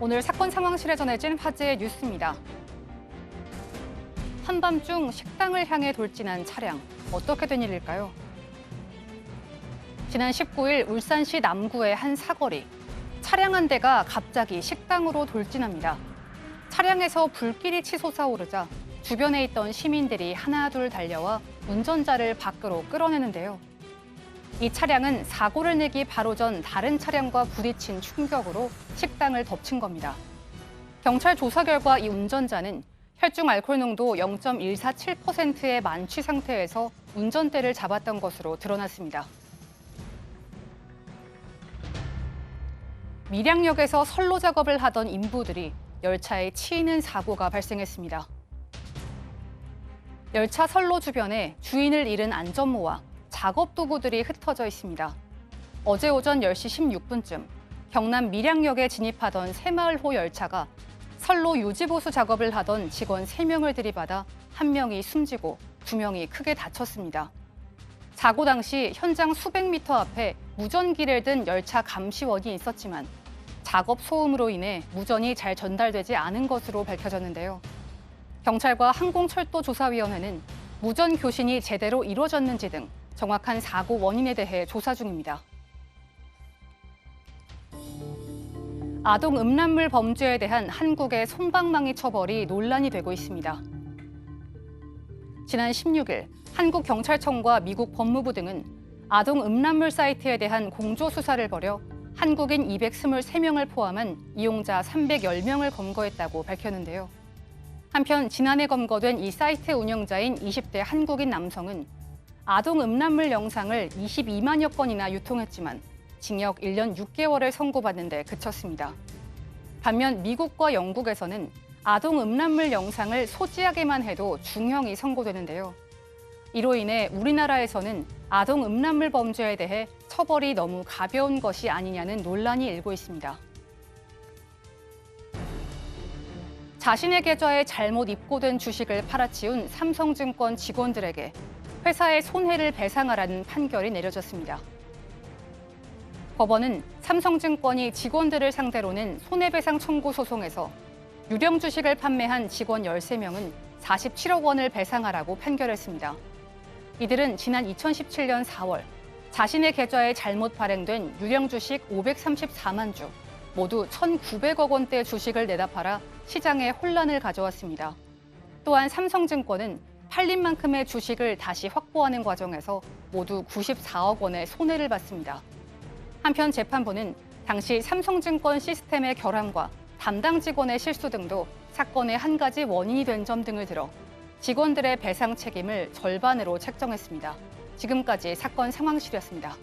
오늘 사건 상황실에 전해진 화제의 뉴스입니다. 한밤중 식당을 향해 돌진한 차량. 어떻게 된 일일까요? 지난 19일 울산시 남구의 한 사거리. 차량 한 대가 갑자기 식당으로 돌진합니다. 차량에서 불길이 치솟아오르자 주변에 있던 시민들이 하나둘 달려와 운전자를 밖으로 끌어내는데요. 이 차량은 사고를 내기 바로 전 다른 차량과 부딪힌 충격으로 식당을 덮친 겁니다. 경찰 조사 결과 이 운전자는 혈중 알코올 농도 0.147%의 만취 상태에서 운전대를 잡았던 것으로 드러났습니다. 밀양역에서 선로 작업을 하던 인부들이 열차에 치이는 사고가 발생했습니다. 열차 선로 주변에 주인을 잃은 안전모와 작업 도구들이 흩어져 있습니다. 어제 오전 10시 16분쯤 경남 밀양역에 진입하던 새마을호 열차가 선로 유지보수 작업을 하던 직원 3명을 들이받아 1명이 숨지고 2명이 크게 다쳤습니다. 사고 당시 현장 수백 미터 앞에 무전기를 든 열차 감시원이 있었지만 작업 소음으로 인해 무전이 잘 전달되지 않은 것으로 밝혀졌는데요. 경찰과 항공철도조사위원회는 무전 교신이 제대로 이루어졌는지 등 정확한 사고 원인에 대해 조사 중입니다. 아동 음란물 범죄에 대한 한국의 솜방망이 처벌이 논란이 되고 있습니다. 지난 16일 한국경찰청과 미국 법무부 등은 아동 음란물 사이트에 대한 공조수사를 벌여 한국인 223명을 포함한 이용자 310명을 검거했다고 밝혔는데요. 한편 지난해 검거된 이 사이트 운영자인 20대 한국인 남성은 아동 음란물 영상을 22만여 건이나 유통했지만 징역 1년 6개월을 선고받는 데 그쳤습니다. 반면 미국과 영국에서는 아동 음란물 영상을 소지하게만 해도 중형이 선고되는데요. 이로 인해 우리나라에서는 아동 음란물 범죄에 대해 처벌이 너무 가벼운 것이 아니냐는 논란이 일고 있습니다. 자신의 계좌에 잘못 입고된 주식을 팔아치운 삼성증권 직원들에게 회사의 손해를 배상하라는 판결이 내려졌습니다. 법원은 삼성증권이 직원들을 상대로 낸 손해배상 청구 소송에서 유령 주식을 판매한 직원 13명은 47억 원을 배상하라고 판결했습니다. 이들은 지난 2017년 4월 자신의 계좌에 잘못 발행된 유령 주식 534만 주, 모두 1,900억 원대 주식을 내다 팔아 시장에 혼란을 가져왔습니다. 또한 삼성증권은 팔린 만큼의 주식을 다시 확보하는 과정에서 모두 94억 원의 손해를 봤습니다. 한편 재판부는 당시 삼성증권 시스템의 결함과 담당 직원의 실수 등도 사건의 한 가지 원인이 된 점 등을 들어 직원들의 배상 책임을 절반으로 책정했습니다. 지금까지 사건 상황실이었습니다.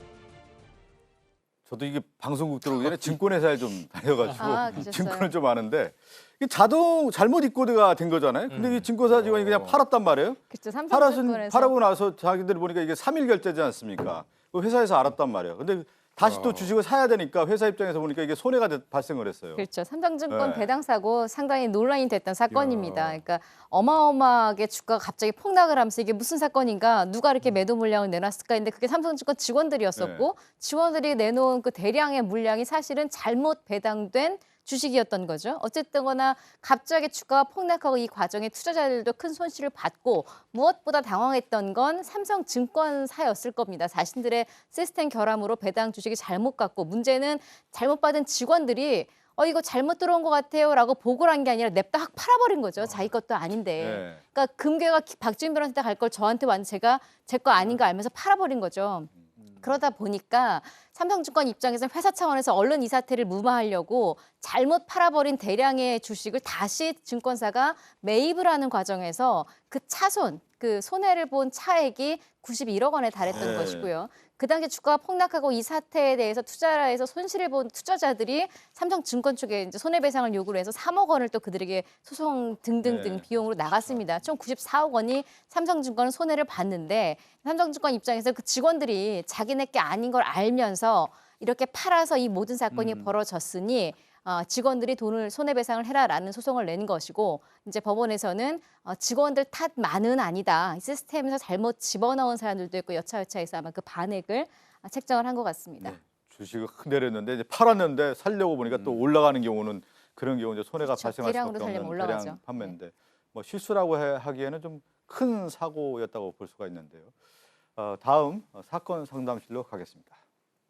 저도 이게 방송국 들어오기 전에 증권회사에 좀 다녀가지고 그러셨어요? 증권을 좀 아는데 이게 자동 잘못 입고가 된 거잖아요. 근데 이 증권사 직원이 그냥 팔았단 말이에요. 그렇죠. 삼성증권에서 팔고 나서 자기들 보니까 이게 3일 결제지 않습니까? 그 회사에서 알았단 말이에요. 근데 다시 또 주식을 사야 되니까 회사 입장에서 보니까 이게 손해가 발생을 했어요. 그렇죠. 삼성증권 네. 배당 사고 상당히 논란이 됐던 사건입니다. 그러니까 어마어마하게 주가가 갑자기 폭락을 하면서 이게 무슨 사건인가, 누가 이렇게 매도 물량을 내놨을까 했는데 그게 삼성증권 직원들이었었고 직원들이 내놓은 그 대량의 물량이 사실은 잘못 배당된 주식이었던 거죠. 어쨌든 거나 갑자기 주가가 폭락하고 이 과정에 투자자들도 큰 손실을 받고 무엇보다 당황했던 건 삼성증권사였을 겁니다. 자신들의 시스템 결함으로 배당 주식이 잘못 갔고 문제는 잘못 받은 직원들이 이거 잘못 들어온 것 같아요 라고 보고를 한 게 아니라 냅다 확 팔아버린 거죠. 자기 것도 아닌데. 네. 그러니까 금괴가 박주인 변호사한테 갈 걸 저한테 완전 제 거 아닌 거 알면서 팔아버린 거죠. 그러다 보니까 삼성증권 입장에서는 회사 차원에서 얼른 이 사태를 무마하려고 잘못 팔아버린 대량의 주식을 다시 증권사가 매입을 하는 과정에서 그 차손, 그 손해를 본 차액이 91억 원에 달했던 것이고요. 그 당시 주가가 폭락하고 이 사태에 대해서 투자해서 손실을 본 투자자들이 삼성증권 쪽에 이제 손해배상을 요구를 해서 3억 원을 또 그들에게 소송 등등등 비용으로 나갔습니다. 총 94억 원이 삼성증권은 손해를 봤는데 삼성증권 입장에서 그 직원들이 자기네 게 아닌 걸 알면서 이렇게 팔아서 이 모든 사건이 벌어졌으니 직원들이 돈을 손해배상을 해라라는 소송을 낸 것이고 이제 법원에서는 직원들 탓만은 아니다. 시스템에서 잘못 집어넣은 사람들도 있고 여차여차해서 아마 그 반액을 책정을 한 것 같습니다. 주식을 내렸는데 이제 팔았는데 살려고 보니까 또 올라가는 경우는 그런 경우 이제 손해가 그렇죠. 발생할 대량으로 수밖에 살려면 없는 올라가죠. 대량 판매인데 뭐 실수라고 하기에는 좀 큰 사고였다고 볼 수가 있는데요. 다음 사건 상담실로 가겠습니다.